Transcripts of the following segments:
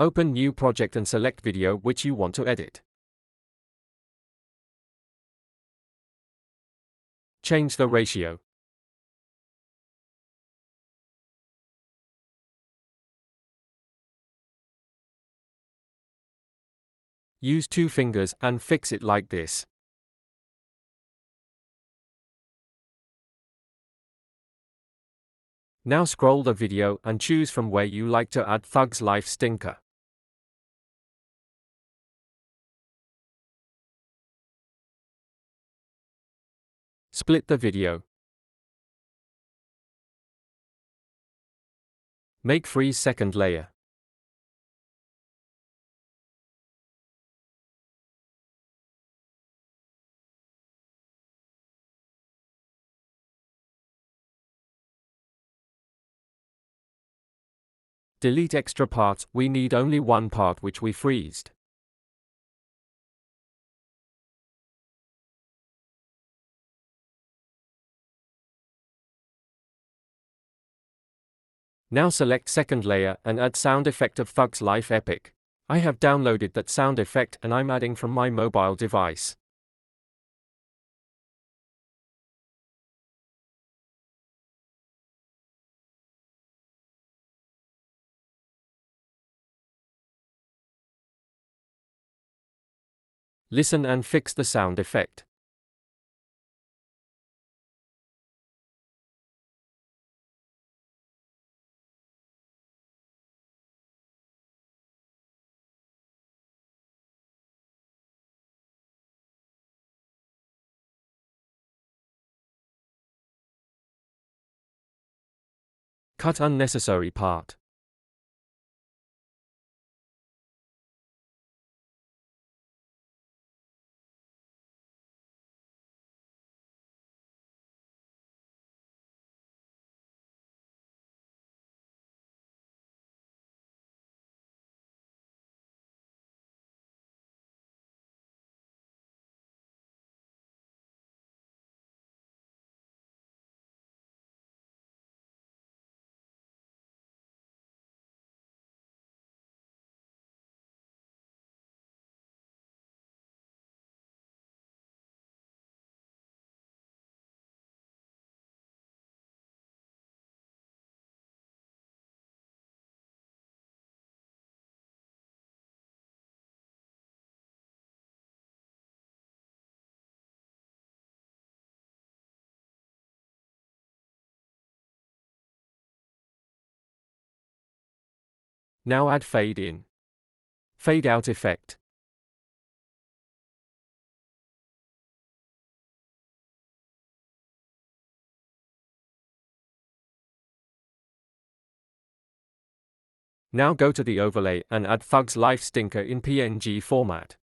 Open New Project and select video which you want to edit. Change the ratio. Use 2 fingers and fix it like this. Now scroll the video and choose from where you like to add Thug's Life stinker. Split the video. Make freeze second layer. Delete extra parts, we need only one part which we freezed. Now select second layer and add sound effect of Thug's Life Epic. I have downloaded that sound effect and I'm adding from my mobile device. Listen and fix the sound effect. Cut unnecessary part. Now add fade in. Fade out effect. Now go to the overlay and add Thug's Life stinker in PNG format.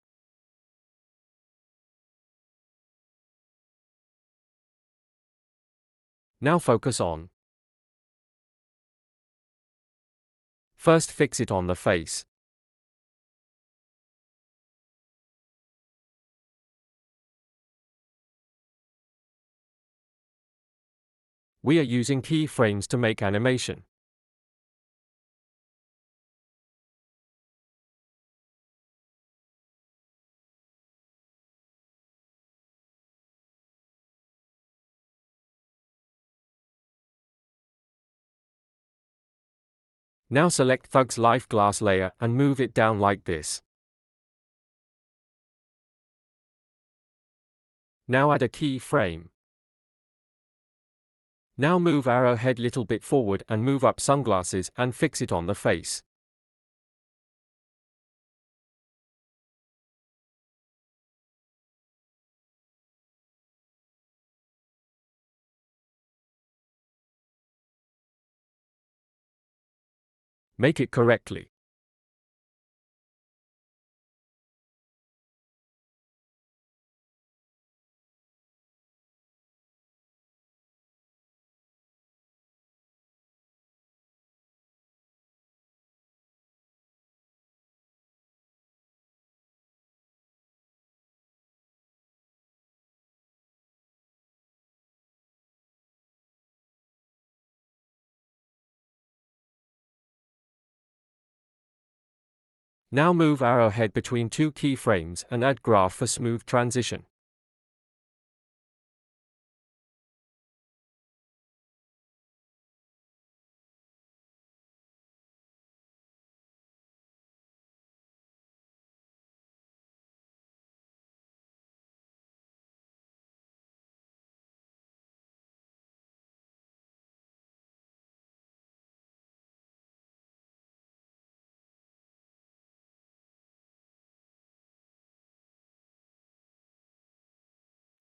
Now focus on. First fix it on the face. We are using keyframes to make animation. Now select Thug's Life glass layer and move it down like this. Now add a keyframe. Now move arrowhead little bit forward and move up sunglasses and fix it on the face. Make it correctly. Now move arrowhead between two keyframes and add graph for smooth transition.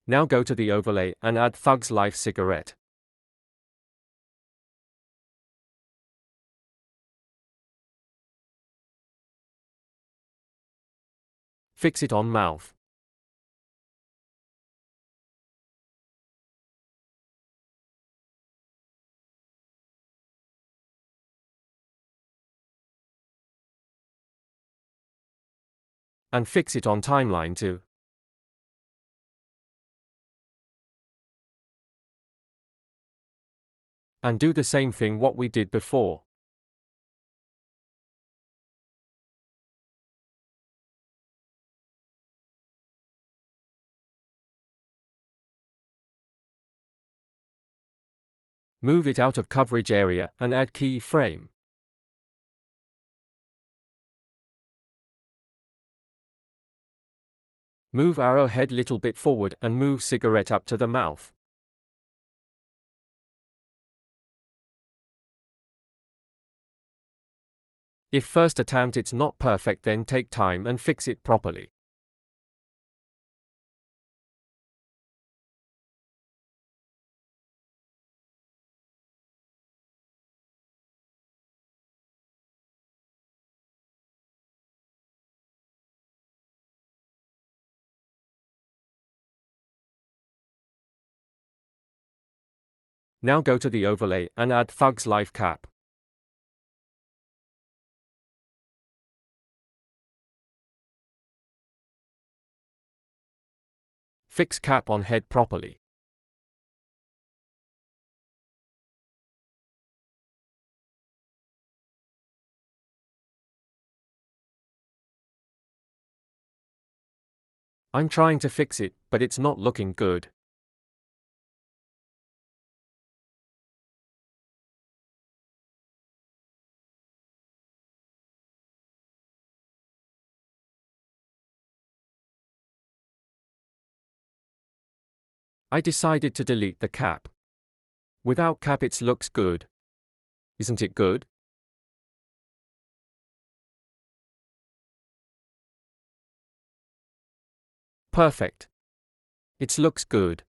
Now go to the overlay and add Thug's Life cigarette. Fix it on mouth. And fix it on timeline too. And do the same thing what we did before. Move it out of coverage area and add keyframe. Move arrowhead little bit forward and move cigarette up to the mouth. If first attempt it's not perfect, then take time and fix it properly. Now go to the overlay and add Thug's Life cap. Fix cap on head properly. I'm trying to fix it, but it's not looking good. I decided to delete the cap. Without cap it looks good. Isn't it good? Perfect. It looks good.